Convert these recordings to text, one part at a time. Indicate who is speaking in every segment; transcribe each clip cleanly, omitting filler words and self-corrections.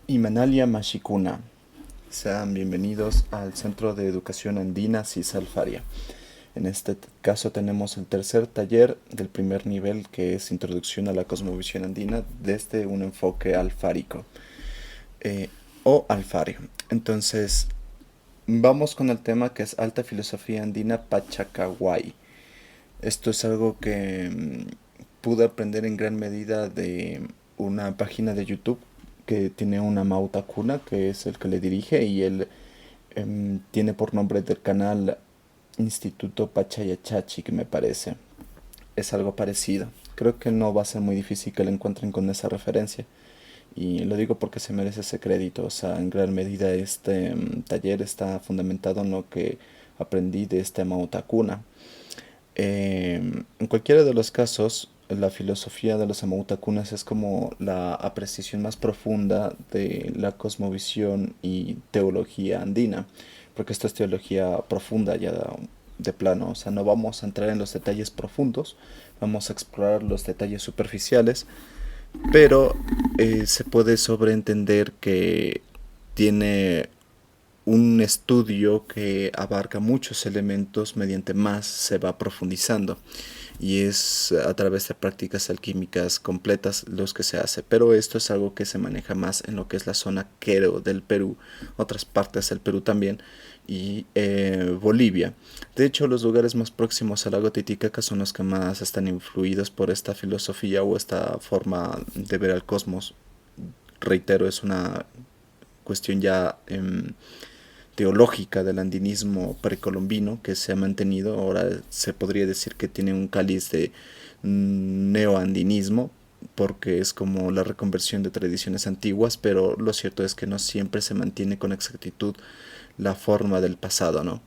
Speaker 1: Imanalia Mashikuna. Sean bienvenidos al Centro de Educación Andina Cisalfaria. En este caso tenemos el tercer taller del primer nivel, que es Introducción a la Cosmovisión Andina desde un enfoque alfárico eh, o alfario. Entonces, vamos con el tema que es Alta Filosofía Andina Pachacahuay. Esto es algo que pude aprender en gran medida de una página de YouTube que tiene una Mauta Kuna, que es el que le dirige, y él tiene por nombre del canal Instituto Pachayachachi, que me parece. Es algo parecido. Creo que no va a ser muy difícil que lo encuentren con esa referencia. Y lo digo porque se merece ese crédito. O sea, en gran medida este taller está fundamentado en lo que aprendí de este Mauta Kuna. En cualquiera de los casos, la filosofía de los Amautakunas es como la apreciación más profunda de la cosmovisión y teología andina, porque esta es teología profunda ya de plano. O sea, no vamos a entrar en los detalles profundos, vamos a explorar los detalles superficiales, pero se puede sobreentender que tiene un estudio que abarca muchos elementos mediante más se va profundizando, y es a través de prácticas alquímicas completas los que se hace, pero esto es algo que se maneja más en lo que es la zona Quero del Perú, otras partes del Perú también, y Bolivia. De hecho, los lugares más próximos al lago Titicaca son los que más están influidos por esta filosofía o esta forma de ver al cosmos. Reitero, es una cuestión ya teológica del andinismo precolombino que se ha mantenido. Ahora se podría decir que tiene un cáliz de neoandinismo, porque es como la reconversión de tradiciones antiguas, pero lo cierto es que no siempre se mantiene con exactitud la forma del pasado, ¿no?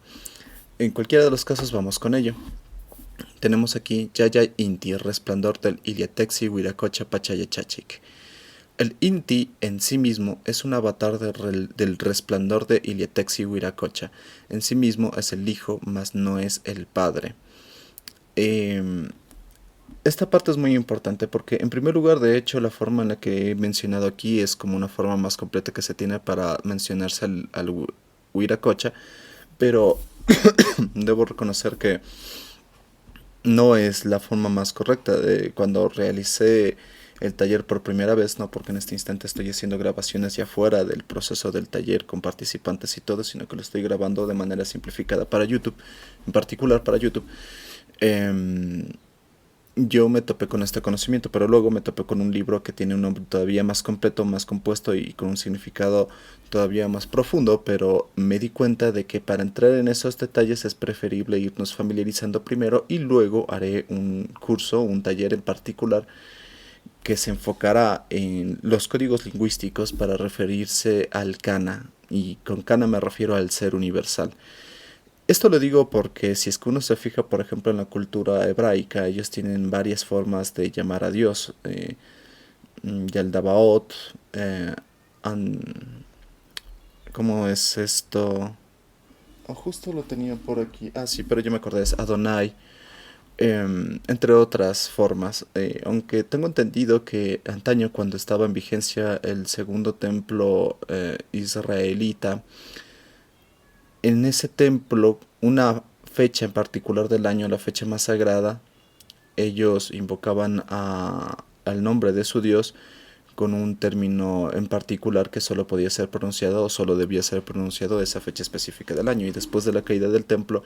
Speaker 1: En cualquiera de los casos vamos con ello. Tenemos aquí Yaya Inti, resplandor del Iliatexi Huiracocha Pachayachachic. El Inti en sí mismo es un avatar del resplandor de Iliatexi Huiracocha. En sí mismo es el hijo, mas no es el padre. Eh, Esta parte es muy importante porque, en primer lugar, de hecho, la forma en la que he mencionado aquí es como una forma más completa que se tiene para mencionarse al Huiracocha, pero debo reconocer que no es la forma más correcta. Cuando realicé el taller por primera vez, no porque en este instante estoy haciendo grabaciones ya fuera del proceso del taller con participantes y todo, sino que lo estoy grabando de manera simplificada para YouTube, en particular para YouTube. Eh, yo me topé con este conocimiento, pero luego me topé con un libro que tiene un nombre todavía más completo, más compuesto y con un significado todavía más profundo, pero me di cuenta de que para entrar en esos detalles es preferible irnos familiarizando primero, y luego haré un curso, un taller en particular que se enfocará en los códigos lingüísticos para referirse al kana, y con kana me refiero al ser universal. Esto lo digo porque si es que uno se fija, por ejemplo, en la cultura hebraica, ellos tienen varias formas de llamar a Dios. Yaldabaoth, An- ¿cómo es esto? Oh, justo lo tenía por aquí. Ah, sí, pero yo me acordé, es Adonai, entre otras formas. Aunque tengo entendido que antaño, cuando estaba en vigencia el segundo templo israelita, en ese templo, una fecha en particular del año, la fecha más sagrada, ellos invocaban al nombre de su dios con un término en particular que solo podía ser pronunciado o solo debía ser pronunciado esa fecha específica del año. Y después de la caída del templo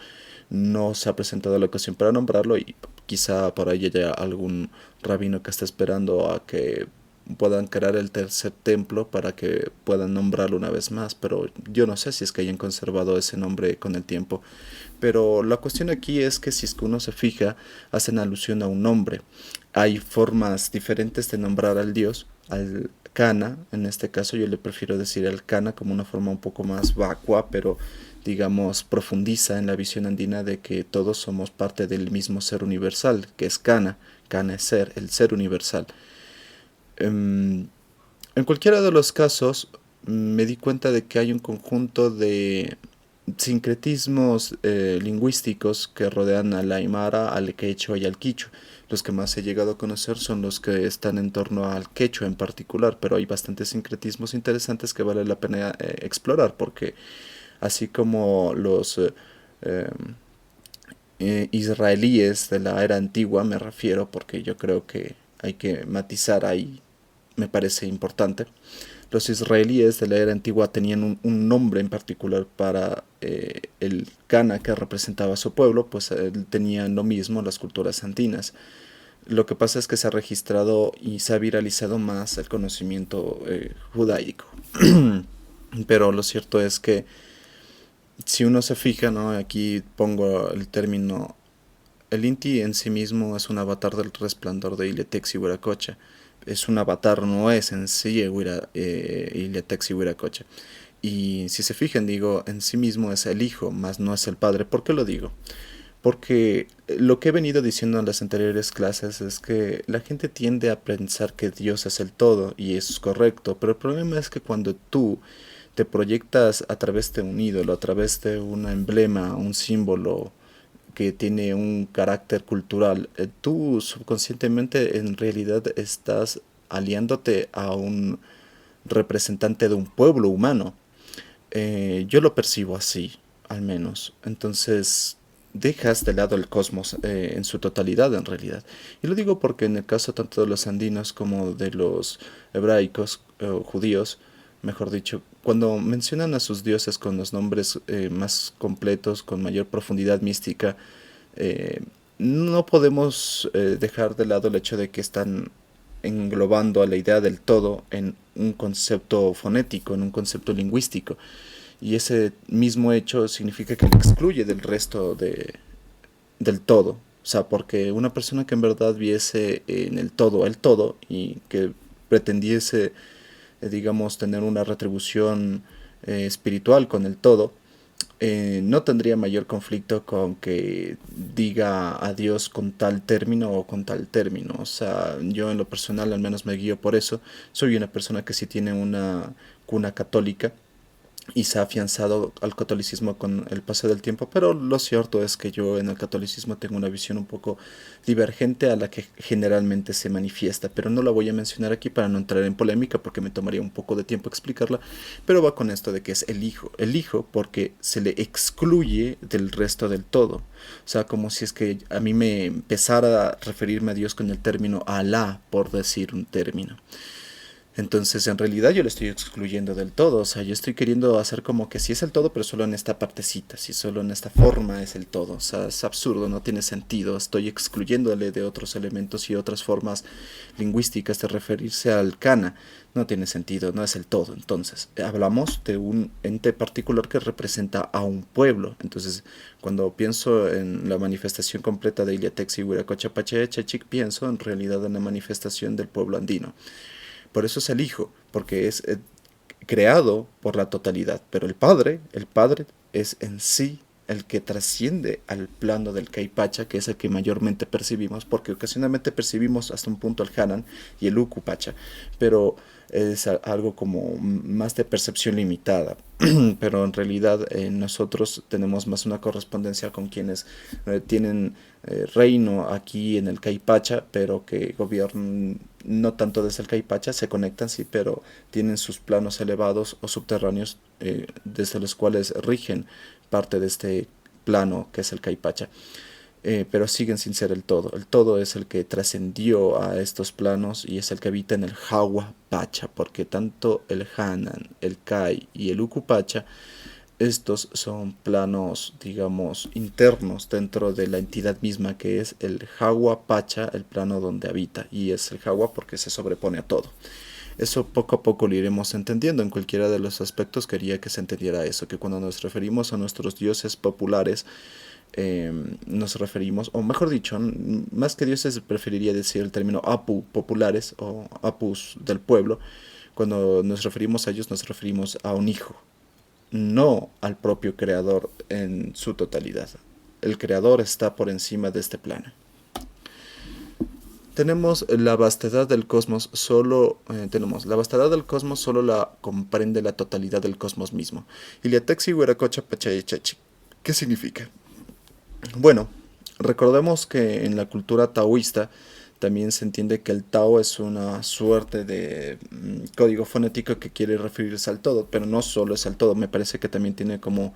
Speaker 1: no se ha presentado la ocasión para nombrarlo, y quizá por ahí haya algún rabino que esté esperando a que puedan crear el tercer templo para que puedan nombrarlo una vez más, pero yo no sé si es que hayan conservado ese nombre con el tiempo. Pero la cuestión aquí es que si es que uno se fija, hacen alusión a un nombre. Hay formas diferentes de nombrar al dios, al Kana. En este caso yo le prefiero decir al Kana como una forma un poco más vacua, pero digamos profundiza en la visión andina de que todos somos parte del mismo ser universal, que es Kana. Kana es ser, el ser universal. Um, en cualquiera de los casos, me di cuenta de que hay un conjunto sincretismos lingüísticos que rodean al aymara, al quechua y al quichua. Los que más he llegado a conocer son los que están en torno al quechua en particular, pero hay bastantes sincretismos interesantes que vale la pena explorar, porque así como los eh, israelíes de la era antigua, me refiero, porque yo creo que hay que matizar ahí, me parece importante. Los israelíes de la era antigua tenían nombre en particular para el Cana que representaba a su pueblo, pues tenían lo mismo las culturas andinas. Lo que pasa es que se ha registrado y se ha viralizado más el conocimiento judaico. Pero lo cierto es que si uno se fija, ¿no? Aquí pongo el término, el Inti en sí mismo es un avatar del resplandor de Iletex y Huiracocha. Es un avatar, no es en sí Iletex y Huiracocha. Y si se fijan, digo, en sí mismo es el hijo, más no es el padre. ¿Por qué lo digo? Porque lo que he venido diciendo en las anteriores clases es que la gente tiende a pensar que Dios es el todo, y eso es correcto, pero el problema es que cuando tú te proyectas a través de un ídolo, a través de un emblema, un símbolo que tiene un carácter cultural, tú subconscientemente en realidad estás aliándote a un representante de un pueblo humano. Yo lo percibo así, al menos. Entonces, dejas de lado el cosmos en su totalidad, en realidad. Y lo digo porque en el caso tanto de los andinos como de los hebraicos o judíos, mejor dicho, cuando mencionan a sus dioses con los nombres más completos, con mayor profundidad mística, eh, no podemos dejar de lado el hecho de que están englobando a la idea del todo en un concepto fonético, en un concepto lingüístico. Y ese mismo hecho significa que le excluye del resto del todo. O sea, porque una persona que en verdad viese en el todo y que pretendiese, digamos, tener una retribución espiritual con el todo, no tendría mayor conflicto con que diga adiós con tal término o con tal término. O sea, yo en lo personal al menos me guío por eso. Soy una persona que sí tiene una cuna católica y se ha afianzado al catolicismo con el paso del tiempo, pero lo cierto es que yo en el catolicismo tengo una visión un poco divergente a la que generalmente se manifiesta, pero no la voy a mencionar aquí para no entrar en polémica porque me tomaría un poco de tiempo explicarla, pero va con esto de que es el hijo porque se le excluye del resto del todo, o sea, como si es que a mí me empezara a referirme a Dios con el término Alá, por decir un término. Entonces, en realidad yo lo estoy excluyendo del todo, o sea, yo estoy queriendo hacer como que sí es el todo, pero solo en esta partecita, si solo en esta forma es el todo, o sea, es absurdo, no tiene sentido, estoy excluyéndole de otros elementos y otras formas lingüísticas de referirse al kana, no tiene sentido, no es el todo. Entonces, hablamos de un ente particular que representa a un pueblo. Entonces, cuando pienso en la manifestación completa de Iliatex y Huiracocha Pacheco Chachik, pienso en realidad en la manifestación del pueblo andino. Por eso es el Hijo, porque es creado por la totalidad. Pero el Padre es en sí el que trasciende al plano del Caipacha, que es el que mayormente percibimos, porque ocasionalmente percibimos hasta un punto el Hanan y el Ukupacha, pero es algo como más de percepción limitada. Pero en realidad nosotros tenemos más una correspondencia con quienes tienen reino aquí en el Caipacha, pero que gobiernan no tanto desde el Caipacha, se conectan sí, pero tienen sus planos elevados o subterráneos desde los cuales rigen parte de este plano que es el Caipacha. Pero siguen sin ser el todo. El todo es el que trascendió a estos planos y es el que habita en el Jawa Pacha, porque tanto el Hanan, el Kai y el Ukupacha, estos son planos, digamos, internos dentro de la entidad misma que es el Jawa Pacha, el plano donde habita, y es el Jawa porque se sobrepone a todo. Eso poco a poco lo iremos entendiendo. En cualquiera de los aspectos quería que se entendiera eso, que cuando nos referimos a nuestros dioses populares, nos referimos, o mejor dicho, más que dioses preferiría decir el término Apu populares o Apus del pueblo. Cuando nos referimos a ellos nos referimos a un hijo, no al propio creador en su totalidad. El creador está por encima de este plano. Tenemos la vastedad del cosmos, tenemos la vastedad del cosmos solo la comprende la totalidad del cosmos mismo. Iliatexi huiracocha pachayechachi. ¿Qué significa? Bueno, recordemos que en la cultura taoísta también se entiende que el Tao es una suerte de código fonético que quiere referirse al todo, pero no solo es al todo, me parece que también tiene como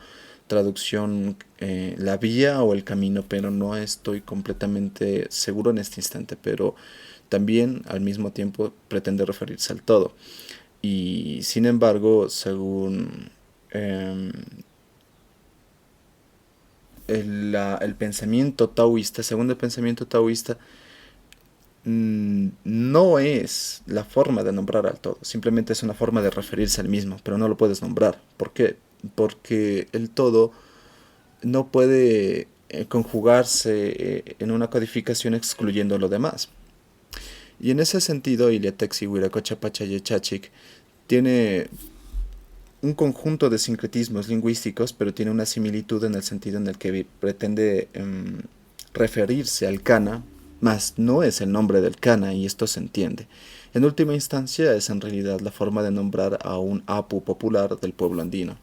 Speaker 1: traducción la vía o el camino, pero no estoy completamente seguro en este instante, pero también al mismo tiempo pretende referirse al todo. Y sin embargo, según el pensamiento taoísta, según el pensamiento taoísta, no es la forma de nombrar al todo, simplemente es una forma de referirse al mismo, pero no lo puedes nombrar. ¿Por qué? Porque el todo no puede conjugarse en una codificación excluyendo lo demás. Y en ese sentido, Iliatexi Huiracocha Pachayechachik tiene un conjunto de sincretismos lingüísticos, pero tiene una similitud en el sentido en el que pretende referirse al kana, mas no es el nombre del kana, y esto se entiende. En última instancia, es en realidad la forma de nombrar a un apu popular del pueblo andino.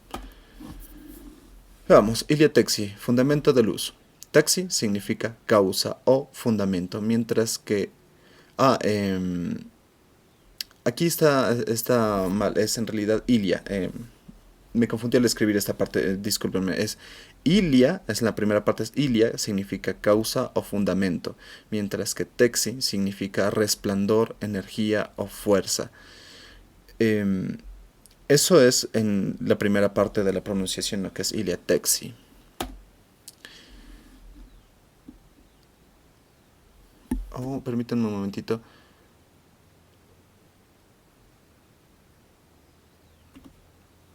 Speaker 1: Vamos, Iliatexi, fundamento del uso. Taxi significa causa o fundamento, mientras que... Ah, aquí está mal, es en realidad Ilia. Me confundí al escribir esta parte, discúlpenme, es Ilia, es la primera parte, es Ilia, significa causa o fundamento, mientras que Texi significa resplandor, energía o fuerza. Em, Eso es en la primera parte de la pronunciación, lo que es Ilia Texi. Oh, permítanme un momentito.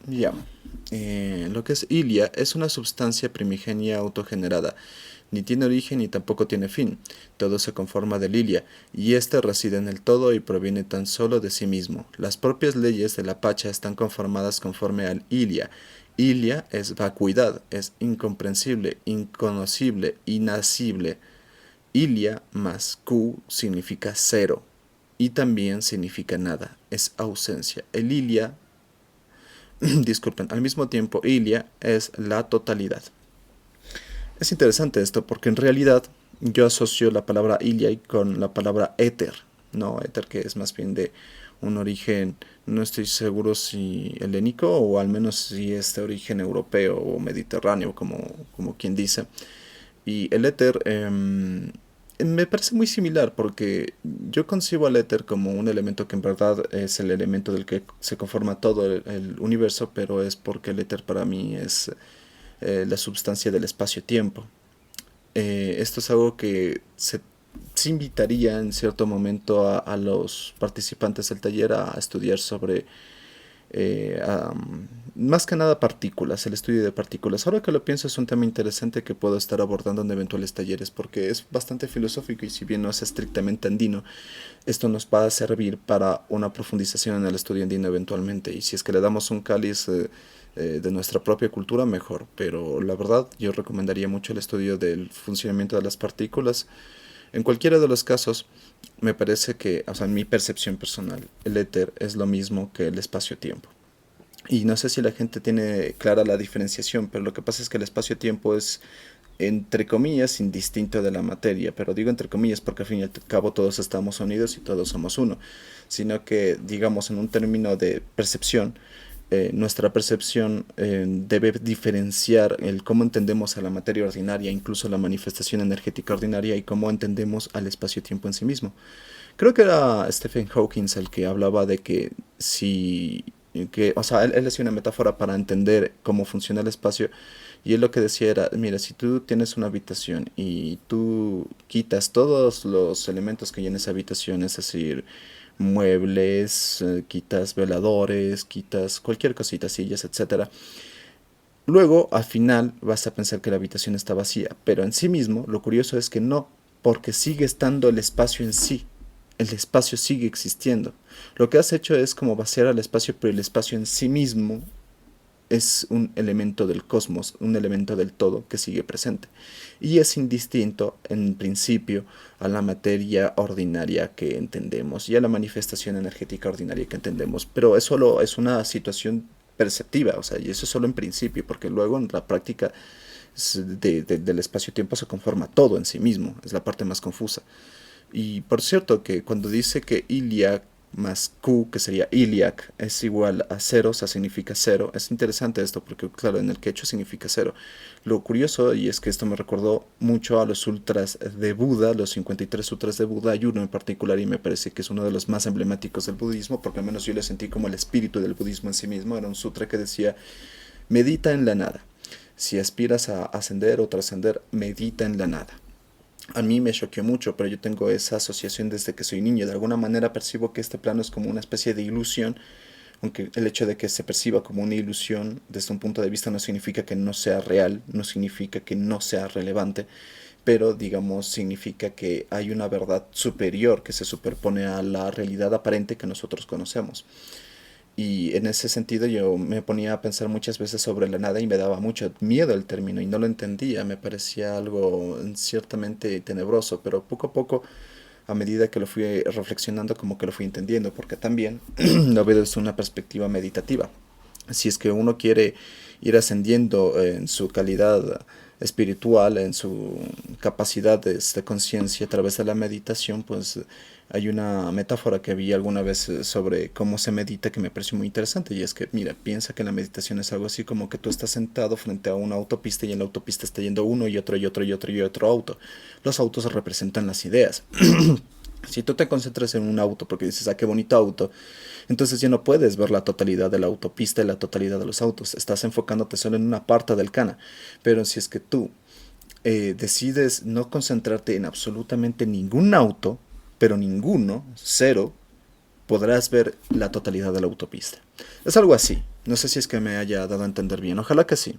Speaker 1: Ya. Lo que es Ilia es una sustancia primigenia autogenerada. Ni tiene origen ni tampoco tiene fin. Todo se conforma del Ilia, y éste reside en el todo y proviene tan solo de sí mismo. Las propias leyes de la Pacha están conformadas conforme al Ilia. Ilia es vacuidad, es incomprensible, inconocible, inacible. Ilia más Q significa cero y también significa nada, es ausencia. El Ilia, disculpen, al mismo tiempo Ilia es la totalidad. Es interesante esto porque en realidad yo asocio la palabra Ilia con la palabra éter, no éter que es más bien de un origen, no estoy seguro si helénico o al menos si es de origen europeo o mediterráneo, como quien dice. Y el éter me parece muy similar porque yo concibo al éter como un elemento que en verdad es el elemento del que se conforma todo el universo, pero es porque el éter para mí es la substancia del espacio-tiempo. Esto es algo que se invitaría en cierto momento a los participantes del taller a estudiar sobre más que nada partículas, el estudio de partículas. Ahora que lo pienso es un tema interesante que puedo estar abordando en eventuales talleres porque es bastante filosófico y si bien no es estrictamente andino, esto nos va a servir para una profundización en el estudio andino eventualmente y si es que le damos un cáliz de nuestra propia cultura mejor, pero la verdad yo recomendaría mucho el estudio del funcionamiento de las partículas. En cualquiera de los casos, me parece que, o sea, en mi percepción personal, el éter es lo mismo que el espacio-tiempo. Y no sé si la gente tiene clara la diferenciación, pero lo que pasa es que el espacio-tiempo es, entre comillas, indistinto de la materia. Pero digo entre comillas porque al fin y al cabo todos estamos unidos y todos somos uno. Sino que, digamos, en un término de percepción, nuestra percepción debe diferenciar el cómo entendemos a la materia ordinaria, incluso la manifestación energética ordinaria y cómo entendemos al espacio-tiempo en sí mismo. Creo que era Stephen Hawking el que hablaba de que si, o sea, él hacía una metáfora para entender cómo funciona el espacio y él lo que decía era, mira, si tú tienes una habitación y tú quitas todos los elementos que hay en esa habitación, es decir, muebles, quitas veladores, quitas cualquier cosita, sillas, etcétera. Luego, al final, vas a pensar que la habitación está vacía, pero en sí mismo, lo curioso es que no, porque sigue estando el espacio en sí. El espacio sigue existiendo. Lo que has hecho es como vaciar al espacio, pero el espacio en sí mismo es un elemento del cosmos, un elemento del todo que sigue presente. Y es indistinto, en principio, a la materia ordinaria que entendemos y a la manifestación energética ordinaria que entendemos. Pero eso solo es una situación perceptiva, o sea, y eso es solo en principio, porque luego en la práctica del espacio-tiempo se conforma todo en sí mismo, es la parte más confusa. Y por cierto, que cuando dice que Iliac más Q, que sería Iliac, es igual a cero, o sea, significa cero, es interesante esto porque, claro, en el quechua significa cero. Lo curioso, y es que esto me recordó mucho a los sutras de Buda, los 53 sutras de Buda, hay uno en particular y me parece que es uno de los más emblemáticos del budismo, porque al menos yo le sentí como el espíritu del budismo en sí mismo. Era un sutra que decía, medita en la nada. Si aspiras a ascender o trascender, medita en la nada. A mí me choqueó mucho, pero yo tengo esa asociación desde que soy niño. De alguna manera percibo que este plano es como una especie de ilusión, aunque el hecho de que se perciba como una ilusión desde un punto de vista no significa que no sea real, no significa que no sea relevante, pero digamos significa que hay una verdad superior que se superpone a la realidad aparente que nosotros conocemos. Y en ese sentido yo me ponía a pensar muchas veces sobre la nada y me daba mucho miedo el término y no lo entendía, me parecía algo ciertamente tenebroso, pero poco a poco, a medida que lo fui reflexionando, como que lo fui entendiendo, porque también lo veo desde una perspectiva meditativa. Si es que uno quiere ir ascendiendo en su calidad espiritual, en su capacidades de conciencia a través de la meditación, pues hay una metáfora que vi alguna vez sobre cómo se medita que me pareció muy interesante y es que, mira, piensa que la meditación es algo así como que tú estás sentado frente a una autopista y en la autopista está yendo uno y otro y otro y otro y otro auto. Los autos representan las ideas. Si tú te concentras en un auto porque dices, ah, qué bonito auto, entonces ya no puedes ver la totalidad de la autopista y la totalidad de los autos. Estás enfocándote solo en una parte del cana. Pero si es que tú decides no concentrarte en absolutamente ningún auto, pero ninguno, cero, podrás ver la totalidad de la autopista. Es algo así. No sé si es que me haya dado a entender bien. Ojalá que sí.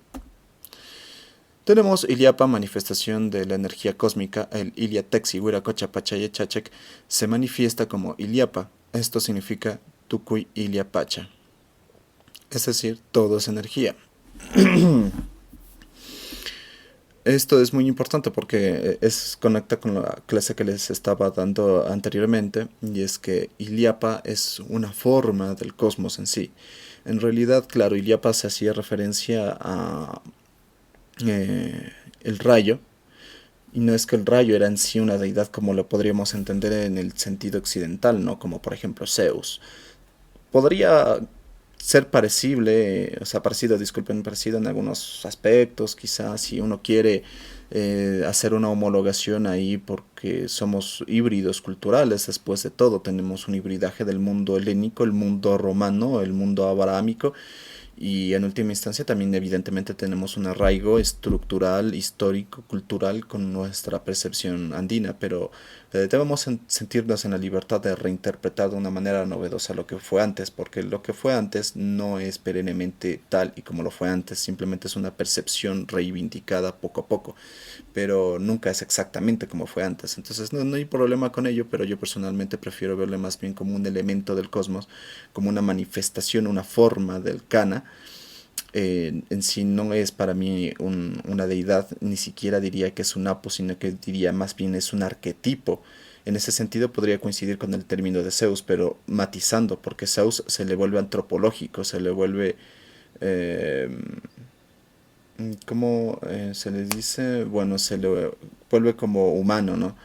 Speaker 1: Tenemos Iliapa, manifestación de la energía cósmica. El Iliatexi, Huiracocha, Pachaya, Chachek, se manifiesta como Iliapa. Esto significa Tukuy Iliapacha. Es decir, todo es energía. Esto es muy importante porque conecta con la clase que les estaba dando anteriormente, y es que Iliapa es una forma del cosmos en sí. En realidad, claro, Iliapa se hacía referencia a el rayo, y no es que el rayo era en sí una deidad como lo podríamos entender en el sentido occidental, ¿no? Como por ejemplo Zeus. Podría ser parecible, o sea, parecido, disculpen, parecido en algunos aspectos, quizás si uno quiere hacer una homologación ahí porque somos híbridos culturales, después de todo tenemos un hibridaje del mundo helénico, el mundo romano, el mundo abrahámico, y en última instancia también evidentemente tenemos un arraigo estructural, histórico, cultural con nuestra percepción andina, pero debemos sentirnos en la libertad de reinterpretar de una manera novedosa lo que fue antes, porque lo que fue antes no es perennemente tal y como lo fue antes, simplemente es una percepción reivindicada poco a poco, pero nunca es exactamente como fue antes. Entonces no hay problema con ello, pero yo personalmente prefiero verle más bien como un elemento del cosmos, como una manifestación, una forma del kana. En sí no es para mí una deidad, ni siquiera diría que es un apo, sino que diría más bien es un arquetipo. En ese sentido podría coincidir con el término de Zeus, pero matizando, porque Zeus se le vuelve antropológico, se le vuelve eh, ¿cómo se le dice? Bueno, se le vuelve como humano, ¿no?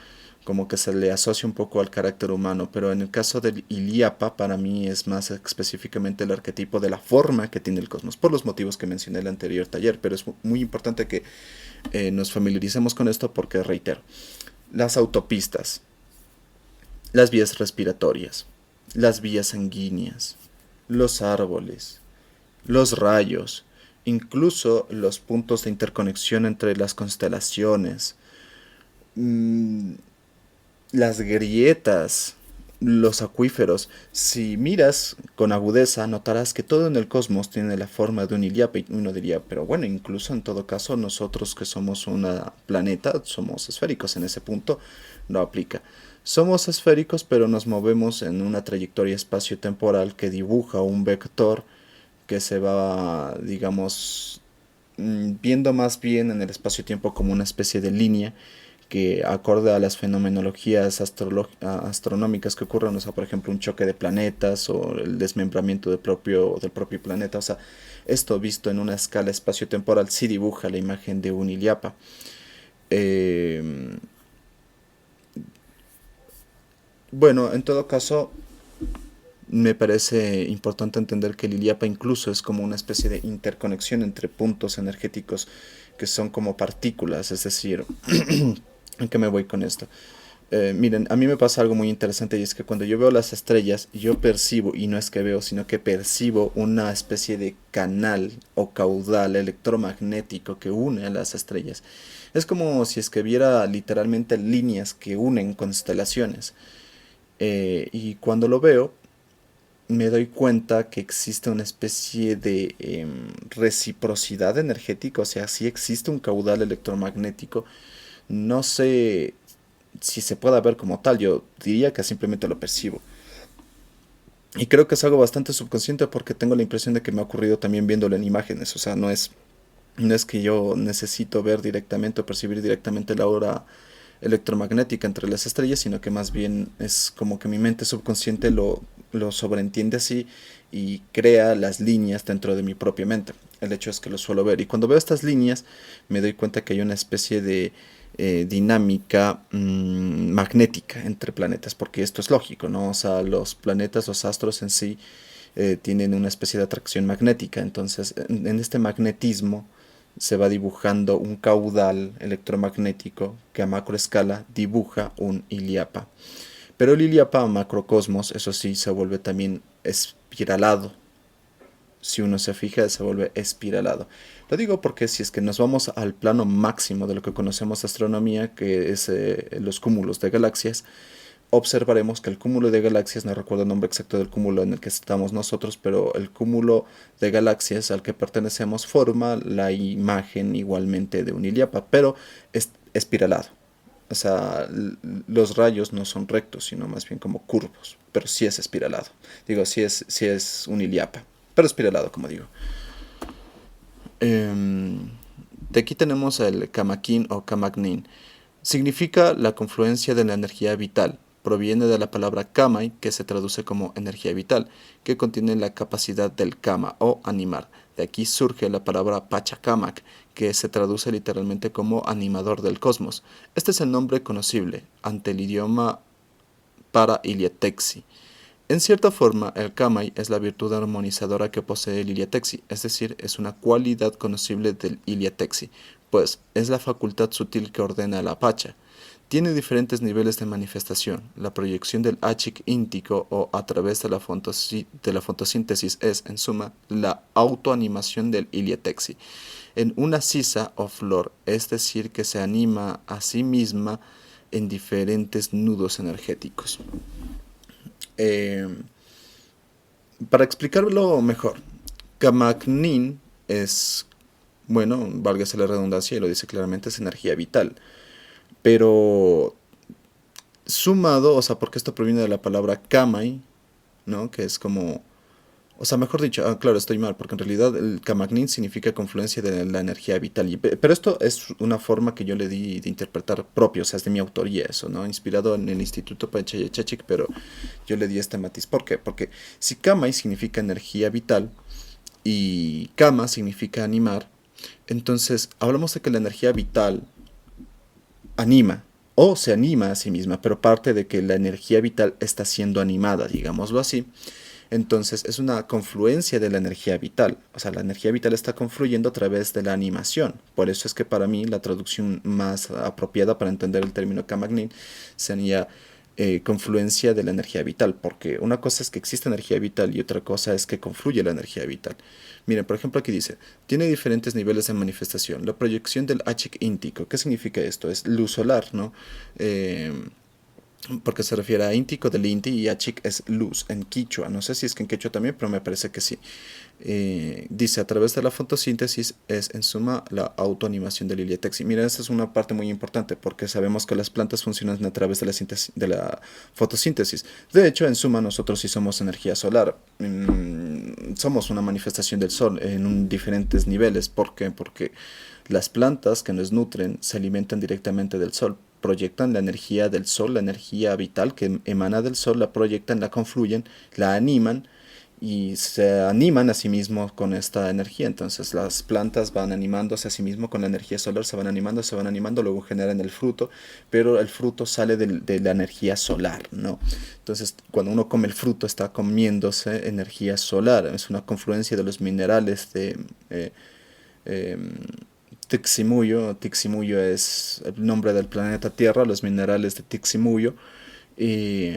Speaker 1: Como que se le asocia un poco al carácter humano, pero en el caso del Iliapa, para mí es más específicamente el arquetipo de la forma que tiene el cosmos, por los motivos que mencioné en el anterior taller, pero es muy importante que nos familiaricemos con esto porque, reitero, las autopistas, las vías respiratorias, las vías sanguíneas, los árboles, los rayos, incluso los puntos de interconexión entre las constelaciones, mmm, las grietas, los acuíferos. Si miras con agudeza, notarás que todo en el cosmos tiene la forma de un iliapa y uno diría, pero bueno, incluso en todo caso nosotros que somos un planeta, somos esféricos, en ese punto no aplica. Somos esféricos, pero nos movemos en una trayectoria espacio-temporal que dibuja un vector que se va, digamos, viendo más bien en el espacio-tiempo como una especie de línea que acorde a las fenomenologías astronómicas que ocurren, o sea, por ejemplo, un choque de planetas o el desmembramiento del propio planeta, o sea, esto visto en una escala espacio-temporal sí dibuja la imagen de un Iliapa. Eh, bueno, en todo caso, me parece importante entender que el Iliapa incluso es como una especie de interconexión entre puntos energéticos que son como partículas, es decir, ¿en qué me voy con esto? Miren, a mí me pasa algo muy interesante y es que cuando yo veo las estrellas, yo percibo, y no es que veo, sino que percibo una especie de canal o caudal electromagnético que une a las estrellas. Es como si es que viera literalmente líneas que unen constelaciones. Y cuando lo veo, me doy cuenta que existe una especie de reciprocidad energética, o sea, sí existe un caudal electromagnético. No sé si se pueda ver como tal, yo diría que simplemente lo percibo. Y creo que es algo bastante subconsciente porque tengo la impresión de que me ha ocurrido también viéndolo en imágenes, o sea, no es que yo necesito ver directamente o percibir directamente la aura electromagnética entre las estrellas, sino que más bien es como que mi mente subconsciente lo sobreentiende así y crea las líneas dentro de mi propia mente. El hecho es que lo suelo ver. Y cuando veo estas líneas, me doy cuenta que hay una especie de dinámica magnética entre planetas, porque esto es lógico, ¿no? O sea, los planetas, los astros en sí, tienen una especie de atracción magnética. Entonces, en este magnetismo se va dibujando un caudal electromagnético que a macroescala dibuja un Iliapa. Pero el Iliapa a macrocosmos, eso sí, se vuelve también espiralado. Si uno se fija, se vuelve espiralado. Lo digo porque si es que nos vamos al plano máximo de lo que conocemos de astronomía, que es los cúmulos de galaxias, observaremos que el cúmulo de galaxias, no recuerdo el nombre exacto del cúmulo en el que estamos nosotros, pero el cúmulo de galaxias al que pertenecemos forma la imagen igualmente de un Iliapa, pero es espiralado. O sea, los rayos no son rectos, sino más bien como curvos, pero sí es espiralado. Digo, sí es un Iliapa, pero espiralado, como digo. Em, de aquí tenemos el Camaquín o Camagnin. Significa la confluencia de la energía vital. Proviene de la palabra kamai, que se traduce como energía vital, que contiene la capacidad del kama o animar. De aquí surge la palabra Pachacamac, que se traduce literalmente como animador del cosmos. Este es el nombre conocible ante el idioma para Iliatexi. En cierta forma, el kamai es la virtud armonizadora que posee el Iliatexi, es decir, es una cualidad conocible del Iliatexi, pues es la facultad sutil que ordena la pacha. Tiene diferentes niveles de manifestación. La proyección del Achik íntico o a través de la fotosíntesis es, en suma, la autoanimación del Iliatexi. En una sisa o flor, es decir, que se anima a sí misma en diferentes nudos energéticos. Eh, para explicarlo mejor, Kamagnin es, bueno, válgase la redundancia y lo dice claramente, es energía vital. Pero sumado, o sea, porque esto proviene de la palabra kamai, ¿no? Que es como, o sea, mejor dicho, claro, estoy mal, porque en realidad el kamagnin significa confluencia de la energía vital. Pero esto es una forma que yo le di de interpretar propio, o sea, es de mi autoría eso, ¿no? Inspirado en el Instituto Panchayachachik, pero yo le di este matiz. ¿Por qué? Porque si kamai significa energía vital y kama significa animar, entonces hablamos de que la energía vital anima o se anima a sí misma, pero parte de que la energía vital está siendo animada, digámoslo así. Entonces es una confluencia de la energía vital, o sea, la energía vital está confluyendo a través de la animación. Por eso es que para mí la traducción más apropiada para entender el término Camagnin sería confluencia de la energía vital, porque una cosa es que existe energía vital y otra cosa es que confluye la energía vital. Miren, por ejemplo, aquí dice, tiene diferentes niveles de manifestación. La proyección del Achik íntico, ¿qué significa esto? Es luz solar, ¿no? Porque se refiere a íntico del Inti y Achik es luz en quichua. No sé si es que en quechua también, pero me parece que sí. Dice, a través de la fotosíntesis es en suma la autoanimación del Iliatexi. Mira, esta es una parte muy importante porque sabemos que las plantas funcionan a través de la fotosíntesis. De hecho, en suma, nosotros sí somos energía solar. somos una manifestación del sol en diferentes niveles. ¿Por qué? Porque las plantas que nos nutren se alimentan directamente del sol, proyectan la energía del sol, la energía vital que emana del sol, la proyectan, la confluyen, la animan y se animan a sí mismos con esta energía. Entonces las plantas van animándose a sí mismos con la energía solar, se van animando, luego generan el fruto, pero el fruto sale de la energía solar, ¿no? Entonces cuando uno come el fruto está comiéndose energía solar, es una confluencia de los minerales de eh, Tiximuyo. Tiximuyo es el nombre del planeta Tierra, los minerales de Tiximuyo, y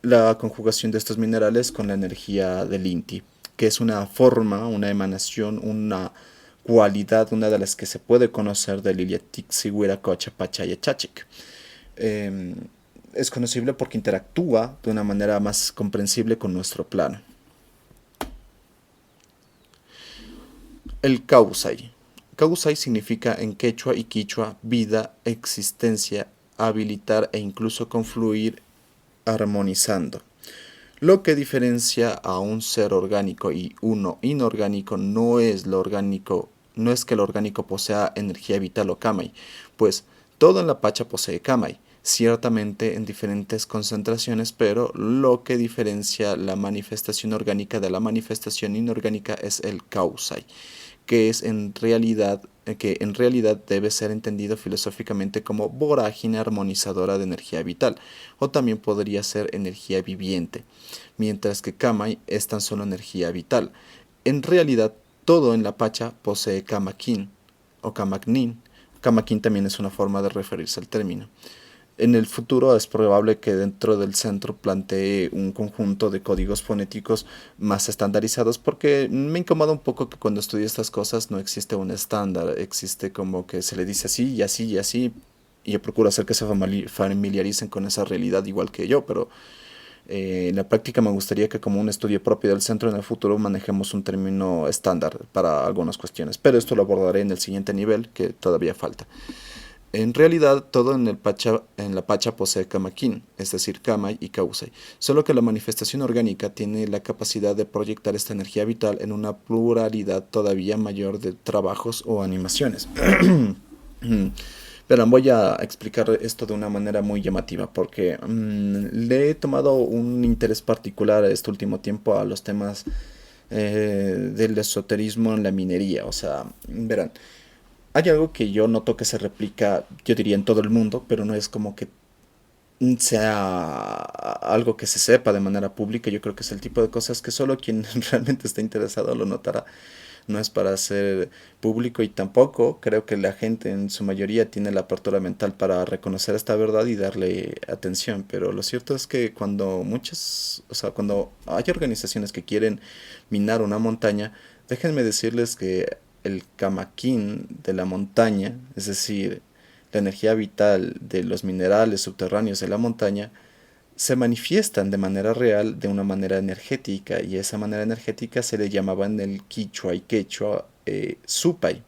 Speaker 1: la conjugación de estos minerales con la energía del Inti, que es una forma, una emanación, una cualidad, una de las que se puede conocer del Ilia Huiracocha Pachaya Chachik. Eh, es conocible porque interactúa de una manera más comprensible con nuestro plano. El Kausai. Kausai significa en quechua y quichua vida, existencia, habilitar e incluso confluir armonizando. Lo que diferencia a un ser orgánico y uno inorgánico no es lo orgánico, no es que el orgánico posea energía vital o kamai, pues todo en la pacha posee kamai, ciertamente en diferentes concentraciones, pero lo que diferencia la manifestación orgánica de la manifestación inorgánica es el kausai, que es en realidad que en realidad debe ser entendido filosóficamente como vorágine armonizadora de energía vital, o también podría ser energía viviente, mientras que Kamai es tan solo energía vital. En realidad, todo en la Pacha posee Kamakin o Kamaknin. Kamakin también es una forma de referirse al término. En el futuro es probable que dentro del centro plantee un conjunto de códigos fonéticos más estandarizados, porque me incomoda un poco que cuando estudio estas cosas no existe un estándar, existe como que se le dice así y así y así, y yo procuro hacer que se familiaricen con esa realidad igual que yo, pero en la práctica me gustaría que como un estudio propio del centro en el futuro manejemos un término estándar para algunas cuestiones, pero esto lo abordaré en el siguiente nivel que todavía falta. En realidad, todo en la Pacha posee Kamakin, es decir, Kamai y Kausai, solo que la manifestación orgánica tiene la capacidad de proyectar esta energía vital en una pluralidad todavía mayor de trabajos o animaciones. Verán, voy a explicar esto de una manera muy llamativa porque le he tomado un interés particular este último tiempo a los temas del esoterismo en la minería. O sea, verán, hay algo que yo noto que se replica, yo diría, en todo el mundo, pero no es como que sea algo que se sepa de manera pública. Yo creo que es el tipo de cosas que solo quien realmente está interesado lo notará. No es para hacer público y tampoco creo que la gente en su mayoría tiene la apertura mental para reconocer esta verdad y darle atención. Pero lo cierto es que cuando o sea, cuando hay organizaciones que quieren minar una montaña, déjenme decirles que el camaquín de la montaña, es decir, la energía vital de los minerales subterráneos de la montaña, se manifiestan de manera real, de una manera energética, y esa manera energética se le llamaba en el quichua y quechua supay.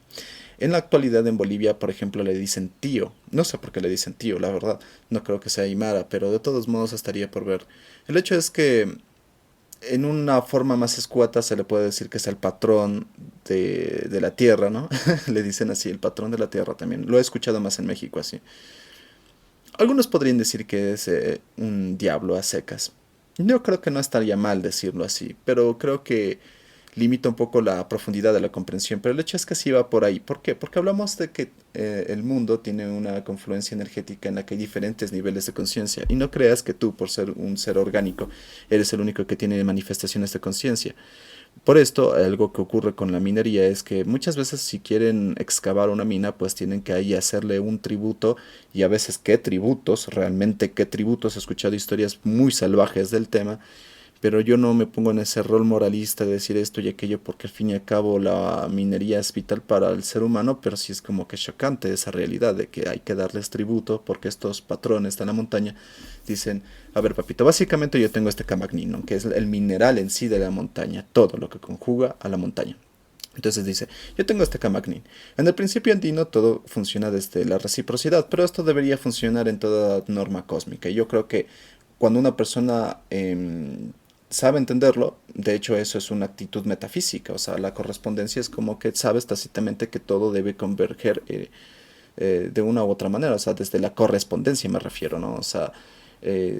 Speaker 1: En la actualidad en Bolivia, por ejemplo, le dicen tío. No sé por qué le dicen tío, la verdad. No creo que sea Aymara, pero de todos modos estaría por ver. El hecho es que en una forma más escueta se le puede decir que es el patrón de la tierra, ¿no? Le dicen así, el patrón de la tierra también. Lo he escuchado más en México así. Algunos podrían decir que es un diablo a secas. Yo creo que no estaría mal decirlo así, pero creo que limita un poco la profundidad de la comprensión. Pero el hecho es que sí va por ahí. ¿Por qué? Porque hablamos de que el mundo tiene una confluencia energética en la que hay diferentes niveles de conciencia. Y no creas que tú, por ser un ser orgánico, eres el único que tiene manifestaciones de conciencia. Por esto, algo que ocurre con la minería es que muchas veces si quieren excavar una mina, pues tienen que ahí hacerle un tributo y a veces qué tributos, realmente qué tributos. He escuchado historias muy salvajes del tema, pero yo no me pongo en ese rol moralista de decir esto y aquello porque al fin y al cabo la minería es vital para el ser humano, pero sí es como que chocante esa realidad de que hay que darles tributo porque estos patrones de la montaña dicen, a ver papito, básicamente yo tengo este camagnino, que es el mineral en sí de la montaña, todo lo que conjuga a la montaña. Entonces dice, yo tengo este camagnin. En el principio andino todo funciona desde la reciprocidad, pero esto debería funcionar en toda norma cósmica. Y yo creo que cuando una persona sabe entenderlo. De hecho, eso es una actitud metafísica. O sea, la correspondencia es como que sabes tácitamente que todo debe converger de una u otra manera. O sea, desde la correspondencia me refiero, ¿no? O sea,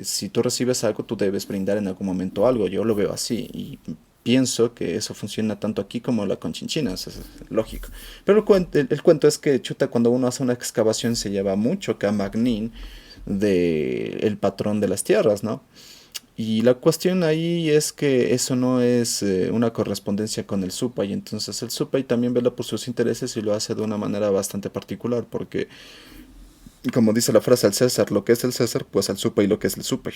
Speaker 1: si tú recibes algo, tú debes brindar en algún momento algo. Yo lo veo así y pienso que eso funciona tanto aquí como la conchinchina, o sea, es lógico. Pero el cuento es que, chuta, cuando uno hace una excavación se lleva mucho Camagnin de el patrón de las tierras, ¿no? Y la cuestión ahí es que eso no es una correspondencia con el SUPAI. Entonces el SUPAI también vela por sus intereses y lo hace de una manera bastante particular, porque, como dice la frase al César, lo que es el César, pues al SUPAI lo que es el SUPAI.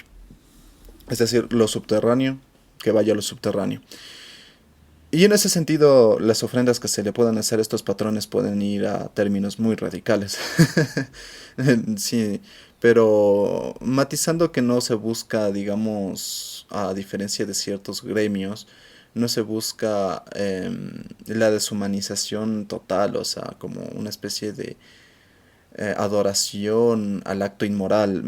Speaker 1: Es decir, lo subterráneo, que vaya a lo subterráneo. Y en ese sentido, las ofrendas que se le puedan hacer a estos patrones pueden ir a términos muy radicales. Sí, pero matizando que no se busca, digamos, a diferencia de ciertos gremios, no se busca la deshumanización total, o sea, como una especie de adoración al acto inmoral.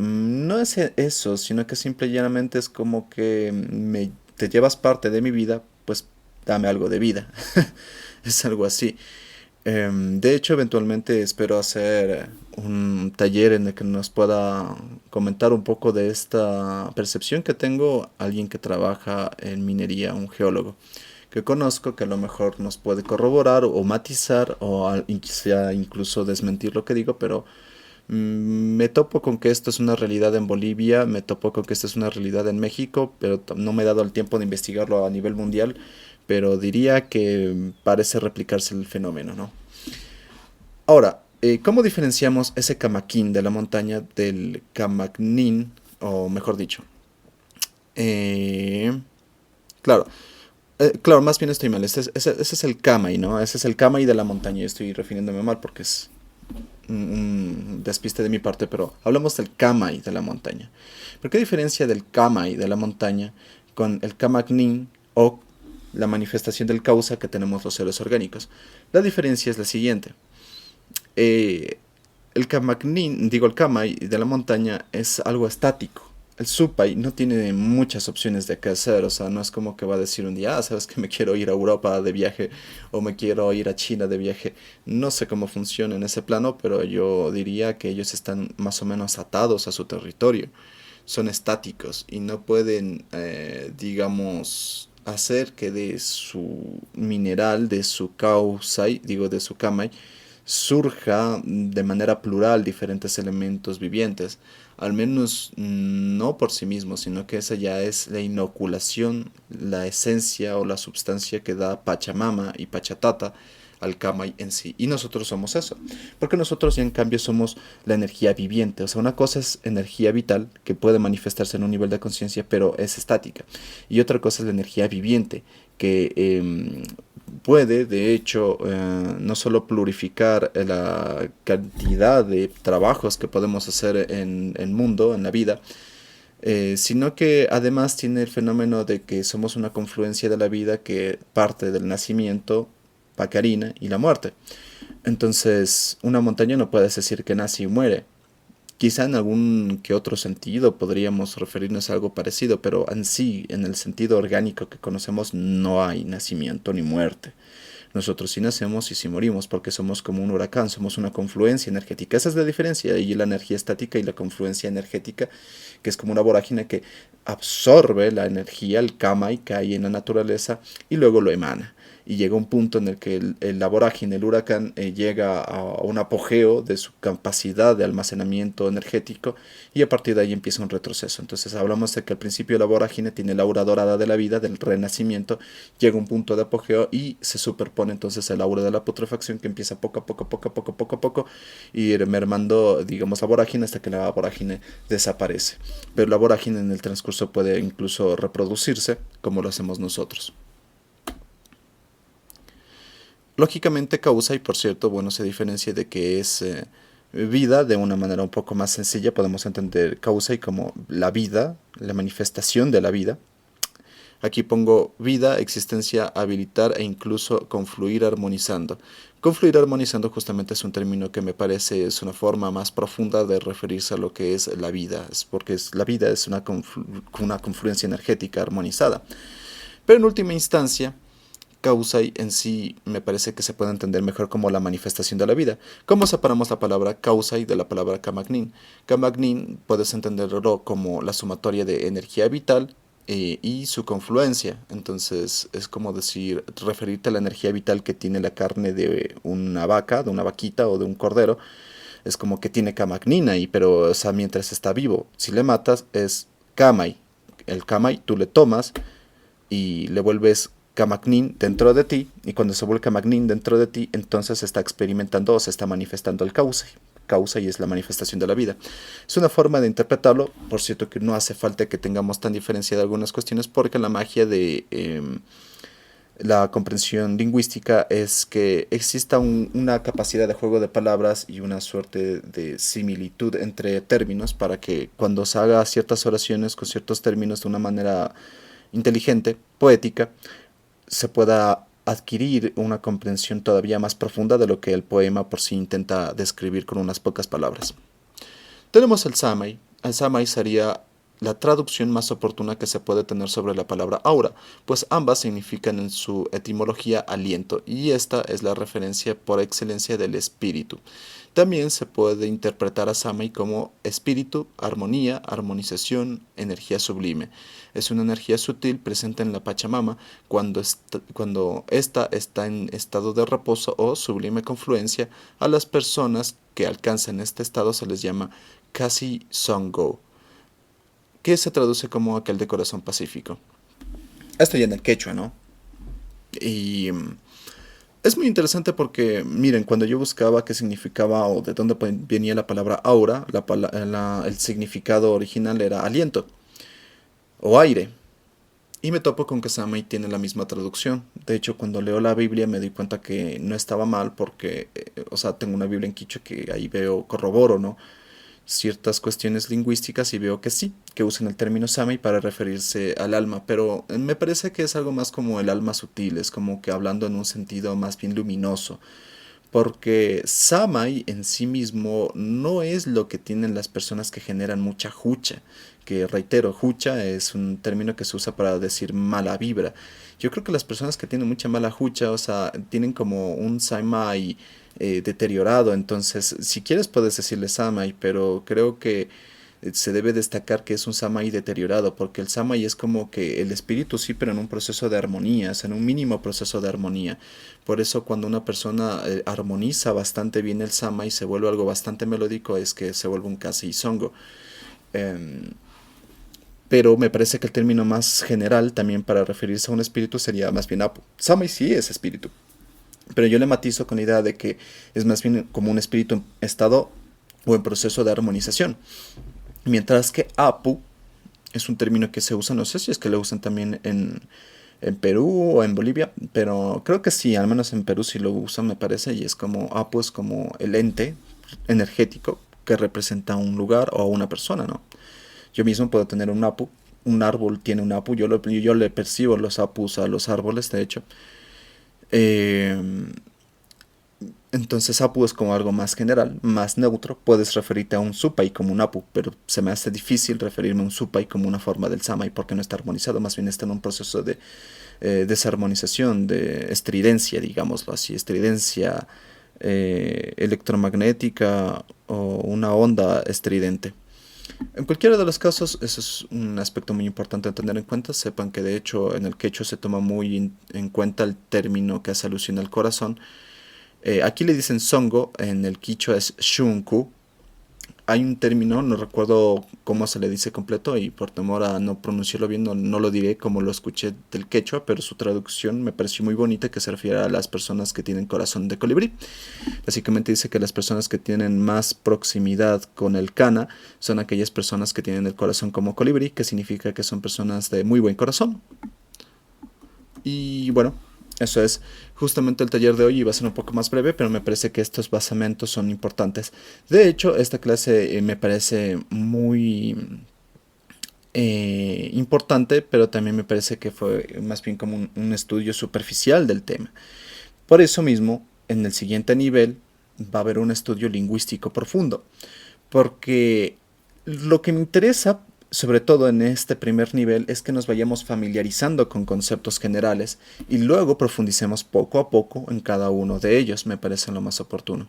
Speaker 1: No es eso, sino que simple y llanamente es como que te llevas parte de mi vida, pues dame algo de vida. Es algo así. De hecho, eventualmente espero hacer un taller en el que nos pueda comentar un poco de esta percepción que tengo alguien que trabaja en minería, un geólogo que conozco que a lo mejor nos puede corroborar o matizar o quizá incluso desmentir lo que digo, pero me topo con que esto es una realidad en Bolivia, me topo con que esto es una realidad en México, pero no me he dado el tiempo de investigarlo a nivel mundial, pero diría que parece replicarse el fenómeno, ¿no? Ahora, ¿cómo diferenciamos ese camaquín de la montaña del camacnín, o mejor dicho? Eh, claro, claro, más bien estoy mal. Ese es el Kamai, ¿no? Ese es el Kamai de la montaña. Estoy refiriéndome mal porque es un despiste de mi parte, pero hablamos del Kamai de la montaña. ¿Por qué diferencia del Kamai de la montaña con el Kamaknin o la manifestación del causa que tenemos los seres orgánicos? La diferencia es la siguiente. Eh, el Kamaknin, digo el Kamai de la montaña es algo estático. El Supai no tiene muchas opciones de qué hacer, o sea, no es como que va a decir un día, ah, sabes que me quiero ir a Europa de viaje o me quiero ir a China de viaje. No sé cómo funciona en ese plano, pero yo diría que ellos están más o menos atados a su territorio, son estáticos y no pueden, digamos, hacer que de su mineral, de su kausai, digo de su kamai, surja de manera plural diferentes elementos vivientes, al menos no por sí mismos, sino que esa ya es la inoculación, la esencia o la sustancia que da Pachamama y Pachatata al Kamai en sí. Y nosotros somos eso, porque nosotros ya en cambio somos la energía viviente, o sea, una cosa es energía vital que puede manifestarse en un nivel de conciencia, pero es estática, y otra cosa es la energía viviente que puede, de hecho, no solo plurificar la cantidad de trabajos que podemos hacer en el mundo, en la vida, sino que además tiene el fenómeno de que somos una confluencia de la vida que parte del nacimiento, Pacarina, y la muerte. Entonces, una montaña no puedes decir que nace y muere. Quizá en algún que otro sentido podríamos referirnos a algo parecido, pero en sí, en el sentido orgánico que conocemos, no hay nacimiento ni muerte. Nosotros sí nacemos y sí morimos porque somos como un huracán, somos una confluencia energética. Esa es la diferencia y la energía estática y la confluencia energética, que es como una vorágine que absorbe la energía, el kamai que hay en la naturaleza y luego lo emana. Y llega un punto en el que la vorágine, el huracán, llega a un apogeo de su capacidad de almacenamiento energético y a partir de ahí empieza un retroceso. Entonces hablamos de que al principio la vorágine tiene la aura dorada de la vida, del renacimiento, llega a un punto de apogeo y se superpone entonces el aura de la putrefacción que empieza poco a poco, poco a poco, poco a poco, ir mermando, digamos, la vorágine hasta que la vorágine desaparece. Pero la vorágine en el transcurso puede incluso reproducirse como lo hacemos nosotros. Lógicamente causa, y por cierto, bueno, se diferencia de que es vida de una manera un poco más sencilla, podemos entender causa y como la vida, la manifestación de la vida, Aquí pongo vida, existencia, habilitar e incluso confluir armonizando. Confluir armonizando justamente es un término que me parece es una forma más profunda de referirse a lo que es la vida, es porque la vida es una confluencia energética armonizada. Pero en última instancia, Kausai en sí me parece que se puede entender mejor como la manifestación de la vida. ¿Cómo separamos la palabra Kausai de la palabra Kamagnin? Kamagnin puedes entenderlo como la sumatoria de energía vital y su confluencia. Entonces es como decir, referirte a la energía vital que tiene la carne de una vaca, de una vaquita o de un cordero. Es como que tiene Kamagnin ahí, pero o sea, mientras está vivo. Si le matas es Kamai. El Kamai tú le tomas y le vuelves Kamagnin dentro de ti, y cuando se vuelve Kamagnin dentro de ti, entonces se está experimentando o se está manifestando el causa. Causa y es la manifestación de la vida. Es una forma de interpretarlo, por cierto que no hace falta que tengamos tan diferenciada algunas cuestiones porque la magia de la comprensión lingüística es que exista una capacidad de juego de palabras y una suerte de similitud entre términos para que cuando se haga ciertas oraciones con ciertos términos de una manera inteligente, poética, se pueda adquirir una comprensión todavía más profunda de lo que el poema por sí intenta describir con unas pocas palabras. Tenemos el Samai. El Samai sería la traducción más oportuna que se puede tener sobre la palabra aura, pues ambas significan en su etimología aliento, y esta es la referencia por excelencia del espíritu. También se puede interpretar a Samai como espíritu, armonía, armonización, energía sublime. Es una energía sutil presente en la Pachamama cuando ésta está en estado de reposo o sublime confluencia. A las personas que alcanzan este estado se les llama Kasi Songo, que se traduce como aquel de corazón pacífico. Esto ya en el quechua, ¿no? Y es muy interesante porque, miren, cuando yo buscaba qué significaba o de dónde venía la palabra aura, el significado original era aliento o aire. Y me topo con que Samai tiene la misma traducción. De hecho, cuando leo la Biblia me di cuenta que no estaba mal porque, o sea, tengo una Biblia en quichua que ahí corroboro, ¿no? Ciertas cuestiones lingüísticas y veo que sí, que usan el término Samai para referirse al alma, pero me parece que es algo más como el alma sutil, es como que hablando en un sentido más bien luminoso, porque Samai en sí mismo no es lo que tienen las personas que generan mucha jucha, que reitero, jucha es un término que se usa para decir mala vibra. Yo creo que las personas que tienen mucha mala jucha, o sea, tienen como un Samai deteriorado, entonces si quieres puedes decirle Samai, pero creo que se debe destacar que es un Samai deteriorado, porque el Samai es como que el espíritu sí, pero en un proceso de armonía, es en un mínimo proceso de armonía. Por eso cuando una persona armoniza bastante bien el Samai y se vuelve algo bastante melódico, es que se vuelve un Kasi Songo. Eh, pero me parece que el término más general también para referirse a un espíritu sería más bien Apu. Samai sí es espíritu, pero yo le matizo con la idea de que es más bien como un espíritu en estado o en proceso de armonización. Mientras que Apu es un término que se usa, no sé si es que lo usan también en Perú o en Bolivia, pero creo que sí, al menos en Perú sí lo usan, me parece, y es como Apu es como el ente energético que representa un lugar o una persona, ¿no? Yo mismo puedo tener un Apu, un árbol tiene un Apu, yo le percibo los Apus a los árboles, de hecho. Eh, entonces Apu es como algo más general, más neutro. Puedes referirte a un Supai como un Apu, pero se me hace difícil referirme a un Supai como una forma del Samai porque no está armonizado, más bien está en un proceso de desarmonización, de estridencia, digámoslo así, estridencia electromagnética o una onda estridente. En cualquiera de los casos, eso es un aspecto muy importante a tener en cuenta. Sepan que de hecho en el quechua se toma muy en cuenta el término que hace alusión al corazón. Aquí le dicen songo, en el quichua es shunku. Hay un término, no recuerdo cómo se le dice completo y por temor a no pronunciarlo bien no lo diré como lo escuché del quechua, pero su traducción me pareció muy bonita, que se refiere a las personas que tienen corazón de colibrí. Básicamente dice que las personas que tienen más proximidad con el kana son aquellas personas que tienen el corazón como colibrí, que significa que son personas de muy buen corazón. Y bueno, eso es justamente el taller de hoy. Iba a ser un poco más breve, pero me parece que estos basamentos son importantes. De hecho, esta clase me parece muy importante, pero también me parece que fue más bien como un estudio superficial del tema. Por eso mismo, en el siguiente nivel va a haber un estudio lingüístico profundo, porque lo que me interesa, sobre todo en este primer nivel, es que nos vayamos familiarizando con conceptos generales y luego profundicemos poco a poco en cada uno de ellos, me parece lo más oportuno.